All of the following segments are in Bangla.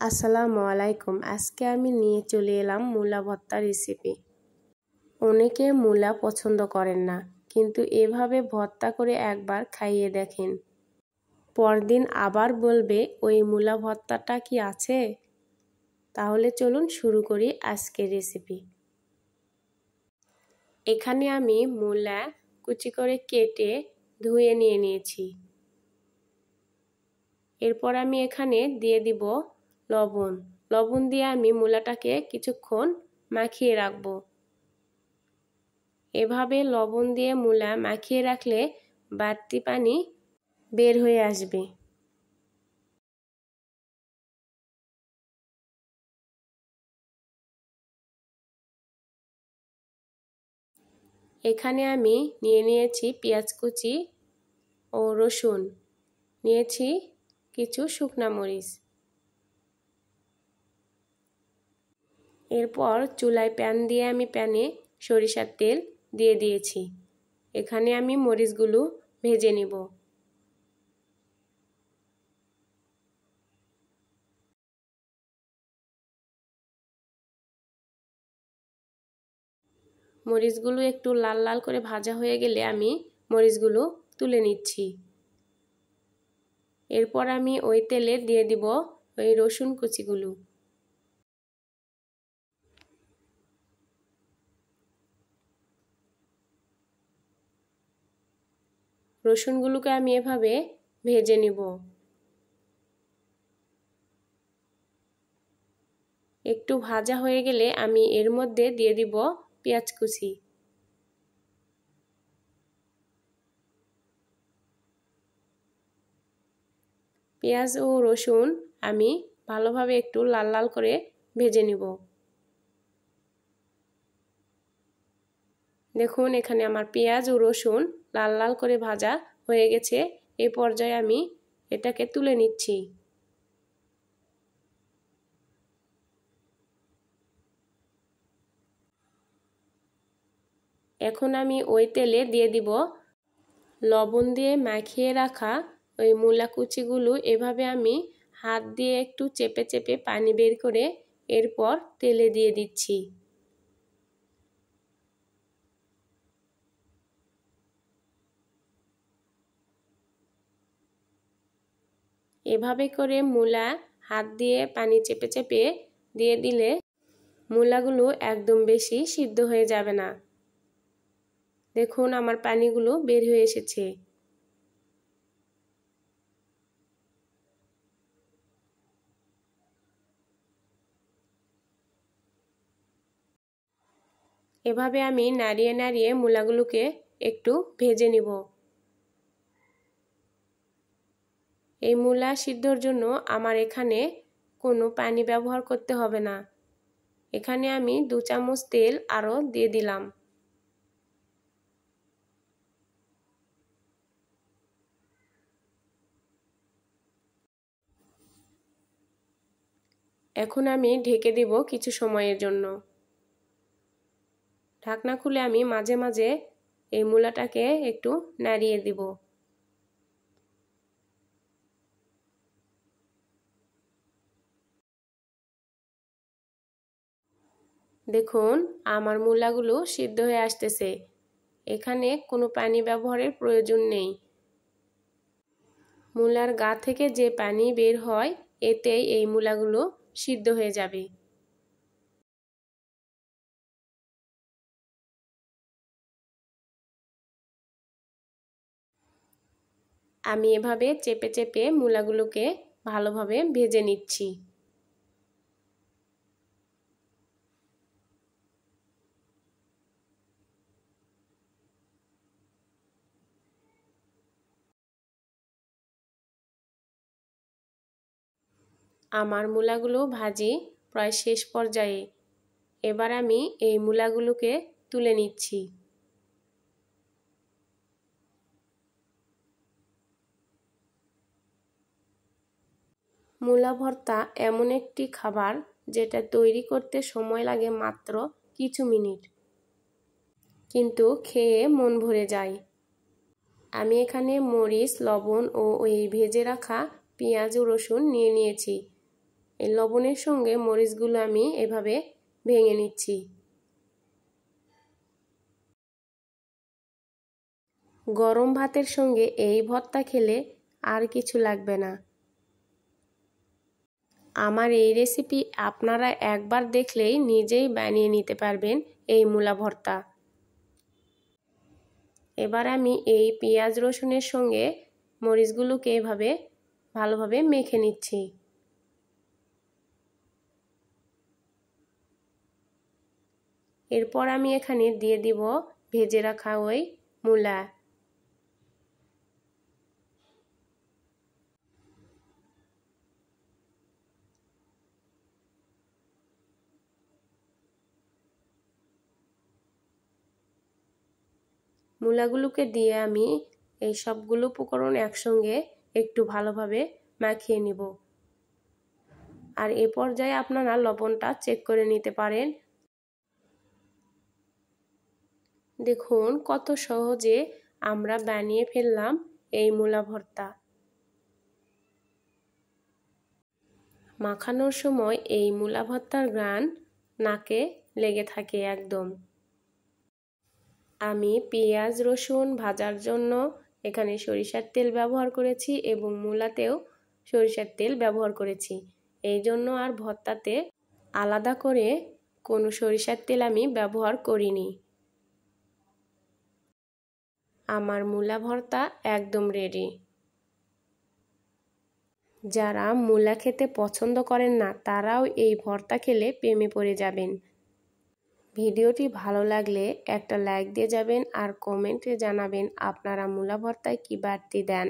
আসসালামু আলাইকুম। আজকে আমি নিয়ে চলে এলাম মূলা ভর্তা রেসিপি। অনেকে মূলা পছন্দ করেন না, কিন্তু এভাবে ভর্তা করে একবার খাইয়ে দেখেন, পরদিন আবার বলবে ওই মূলা ভর্তাটা কি আছে। তাহলে চলুন শুরু করি আজকের রেসিপি। এখানে আমি মূলা কুচি করে কেটে ধুয়ে নিয়েছি। এরপর আমি এখানে দিয়ে দিব লবণ দিয়ে আমি মূলাটাকে কিছুক্ষণ মাখিয়ে রাখব। এভাবে লবণ দিয়ে মূলা মাখিয়ে রাখলে বাড়তি পানি বের হয়ে আসবে। এখানে আমি নিয়েছি পেঁয়াজ কুচি ও রসুন, নিয়েছি কিছু শুকনা মরিচ। এরপর চুলায় প্যান দিয়ে আমি প্যানে সরিষার তেল দিয়ে দিয়েছি। এখানে আমি মরিচগুলো ভেজে নিব। মরিচগুলো একটু লাল লাল করে ভাজা হয়ে গেলে আমি মরিচগুলো তুলে নিচ্ছি। এরপর আমি ওই তেলে দিয়ে দিব ওই রসুন কুচিগুলো। রসুনগুলোকে আমি এভাবে ভেজে নিব। একটু ভাজা হয়ে গেলে আমি এর মধ্যে দিয়ে দিব পেঁয়াজ কুচি। পেঁয়াজ ও রসুন আমি ভালোভাবে একটু লাল লাল করে ভেজে নিব। দেখুন এখানে আমার পেঁয়াজ ও রসুন লাল লাল করে ভাজা হয়ে গেছে। এই পর্যায়ে আমি এটাকে তুলে নিচ্ছি। এখন আমি ওই তেলে দিয়ে দিব লবণ দিয়ে মাখিয়ে রাখা ওই মূলা কুচিগুলো। এভাবে আমি হাত দিয়ে একটু চেপে চেপে পানি বের করে এরপর তেলে দিয়ে দিচ্ছি। এভাবে করে মূলা হাত দিয়ে পানি চেপে চেপে দিয়ে দিলে মূলাগুলো একদম বেশি সিদ্ধ হয়ে যাবে না। দেখুন আমার পানিগুলো বের হয়ে এসেছে। এভাবে আমি নাড়িয়ে নাড়িয়ে মূলাগুলোকে একটু ভেজে নিব। এই মূলা সিদ্ধর জন্য আমার এখানে কোনো পানি ব্যবহার করতে হবে না। এখানে আমি 2 চামচ তেল আরও দিয়ে দিলাম। এখন আমি ঢেকে দিব কিছু সময়ের জন্য। ঢাকনা খুলে আমি মাঝে মাঝে এই মূলাটাকে একটু নাড়িয়ে দিব। দেখুন আমার মূলাগুলো সিদ্ধ হয়ে আসতেছে। এখানে কোনো পানি ব্যবহারের প্রয়োজন নেই। মূলার গা থেকে যে পানি বের হয় এতেই এই মূলাগুলো সিদ্ধ হয়ে যাবে। আমি এভাবে চেপে চেপে মূলাগুলোকে ভালোভাবে ভেজে নিচ্ছি। আমার মূলাগুলো ভাজি প্রায় শেষ পর্যায়ে। এবার আমি এই মূলাগুলোকে তুলে নিচ্ছি। মূলা ভর্তা এমন একটি খাবার যেটা তৈরি করতে সময় লাগে মাত্র কিছু মিনিট, কিন্তু খেয়ে মন ভরে যায়। আমি এখানে মরিচ, লবণ ও ওই ভেজে রাখা পেঁয়াজ ও রসুন নিয়েছি। এই লবণের সঙ্গে মরিচগুলো আমি এভাবে ভেঙে নিচ্ছি। গরম ভাতের সঙ্গে এই ভর্তা খেলে আর কিছু লাগবে না। আমার এই রেসিপি আপনারা একবার দেখলেই নিজেই বানিয়ে নিতে পারবেন এই মূলা ভর্তা। এবার আমি এই পেঁয়াজ রসুনের সঙ্গে মরিচগুলোকে এভাবে ভালোভাবে মেখে নিচ্ছি। এরপর আমি এখানে দিয়ে দিব ভেজে রাখা ওই মূলা। মূলাগুলোকে দিয়ে আমি এই সবগুলো উপকরণ একসঙ্গে একটু ভালোভাবে মাখিয়ে নিব। আর এ পর্যায়ে আপনারা লবণটা চেক করে নিতে পারেন। দেখুন কত সহজে আমরা বানিয়ে ফেললাম এই মূলা ভর্তা। মাখানোর সময় এই মূলা ভর্তার ঘ্রাণ নাকে লেগে থাকে একদম। আমি পেঁয়াজ রসুন ভাজার জন্য এখানে সরিষার তেল ব্যবহার করেছি এবং মূলাতেও সরিষার তেল ব্যবহার করেছি। এই জন্য আর ভর্তাতে আলাদা করে কোনো সরিষার তেল আমি ব্যবহার করিনি। আমার মূলা ভর্তা একদম রেডি। যারা মূলা খেতে পছন্দ করেন না তারাও এই ভর্তা খেলে প্রেমে পড়ে যাবেন। ভিডিওটি ভালো লাগলে একটা লাইক দিয়ে যাবেন আর কমেন্টে জানাবেন আপনারা মূলা ভর্তায় কী বাড়তি দেন।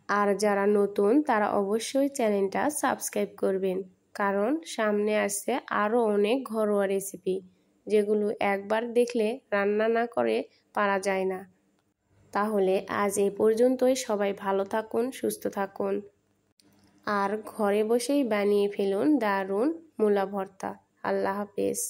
আর যারা নতুন তারা অবশ্যই চ্যানেলটা সাবস্ক্রাইব করবেন, কারণ সামনে আসছে আরও অনেক ঘরোয়া রেসিপি যেগুলো একবার দেখলে রান্না না করে পারা যায় না। তাহলে আজ এই পর্যন্তই। সবাই ভালো থাকুন, সুস্থ থাকুন আর ঘরে বসেই বানিয়ে ফেলুন দারুণ মূলা ভর্তা। আল্লাহ হাফেজ।